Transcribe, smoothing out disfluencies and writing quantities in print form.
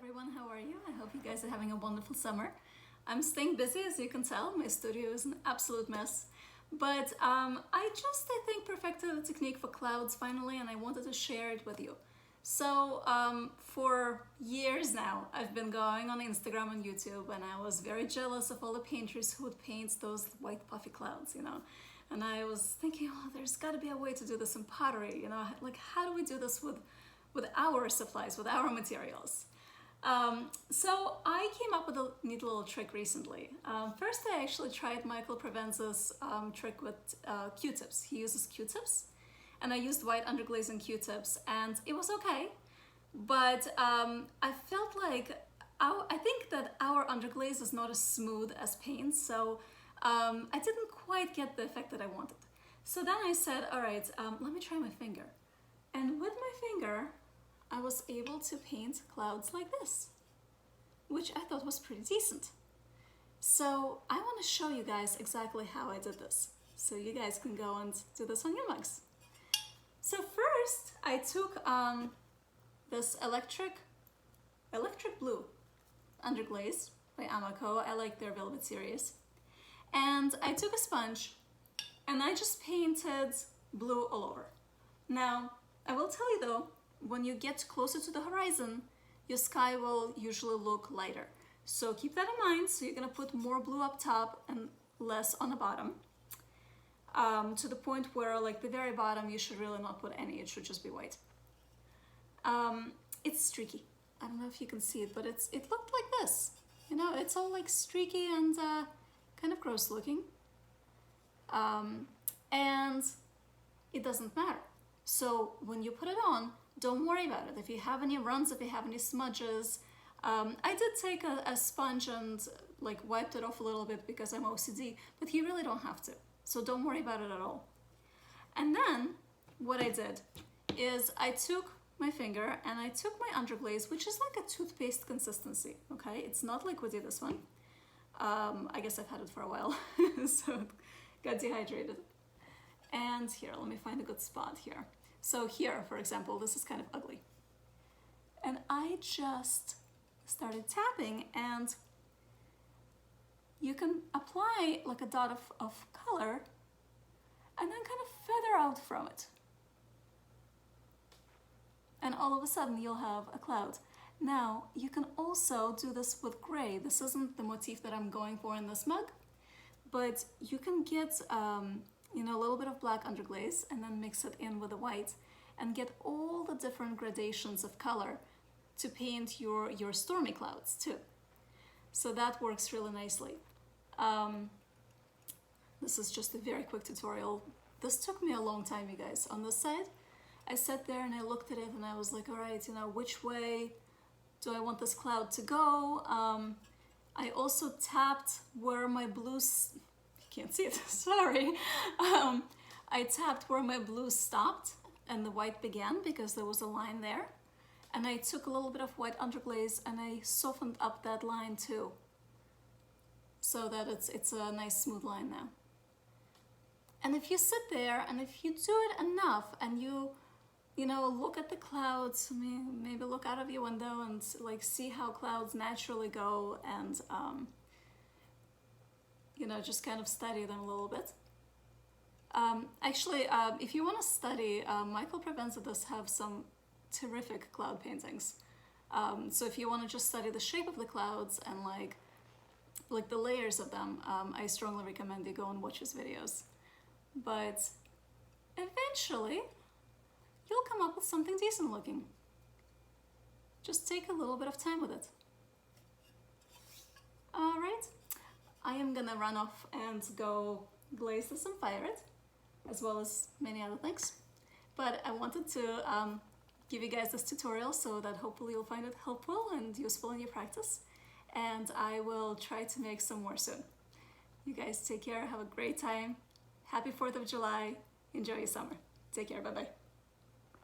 everyone, how are you? I hope you guys are having a wonderful summer. I'm staying busy, as you can tell. My studio is an absolute mess. But I think, perfected a technique for clouds finally, and I wanted to share it with you. So for years now, I've been going on Instagram and YouTube, and I was very jealous of all the painters who would paint those white puffy clouds, you know. And I was thinking, oh, there's got to be a way to do this in pottery, you know, like how do we do this with our supplies, with our materials? So I came up with a neat little trick recently. First, I actually tried Michael Provenza's trick with Q-tips. He uses Q-tips, and I used white underglazing Q-tips, and it was okay. But I felt like I think that our underglaze is not as smooth as paint, so I didn't quite get the effect that I wanted. So then I said, all right, let me try my finger. And with my finger, I was able to paint clouds like this, which I thought was pretty decent. So I want to show you guys exactly how I did this, so you guys can go and do this on your mugs. So first, I took this electric blue underglaze by Amaco. I like their Velvet series. And I took a sponge and I just painted blue all over. Now, I will tell you though, when you get closer to the horizon, your sky will usually look lighter. So keep that in mind. So you're gonna put more blue up top and less on the bottom. To the point where, like, the very bottom, you should really not put any, it should just be white. It's streaky. I don't know if you can see it, but it looked like this. You know, it's all like streaky and kind of gross looking. And it doesn't matter. So when you put it on, don't worry about it. If you have any runs, if you have any smudges, I did take a sponge and like wiped it off a little bit because I'm OCD, but you really don't have to. So don't worry about it at all. And then what I did is I took my finger and I took my underglaze, which is like a toothpaste consistency, okay? It's not liquidy, this one. I guess I've had it for a while, so it got dehydrated. And here, let me find a good spot here. So here, for example, this is kind of ugly. And I just started tapping, and you can apply like a dot of color and then kind of feather out from it. And all of a sudden you'll have a cloud. Now, you can also do this with gray. This isn't the motif that I'm going for in this mug, but you can get you know, a little bit of black underglaze and then mix it in with the white and get all the different gradations of color to paint your stormy clouds too. So that works really nicely. This is just a very quick tutorial. This took me a long time, you guys. On this side, I sat there and I looked at it and I was like, all right, you know, which way do I want this cloud to go? I also tapped where my blues, you can't see it, sorry. I tapped where my blue stopped and the white began because there was a line there. And I took a little bit of white underglaze and I softened up that line too, so that it's a nice smooth line now. And if you sit there and if you do it enough and you know, look at the clouds, maybe look out of your window and like see how clouds naturally go, and you know, just kind of study them a little bit. Actually, if you want to study, Michael Provenza does have some terrific cloud paintings. So if you want to just study the shape of the clouds and like the layers of them, I strongly recommend you go and watch his videos. But eventually, you'll come up with something decent looking. Just take a little bit of time with it. All right, I am gonna run off and go glaze this and fire it, as well as many other things. But I wanted to give you guys this tutorial so that hopefully you'll find it helpful and useful in your practice. And I will try to make some more soon. You guys take care, have a great time. Happy 4th of July. Enjoy your summer. Take care, bye-bye.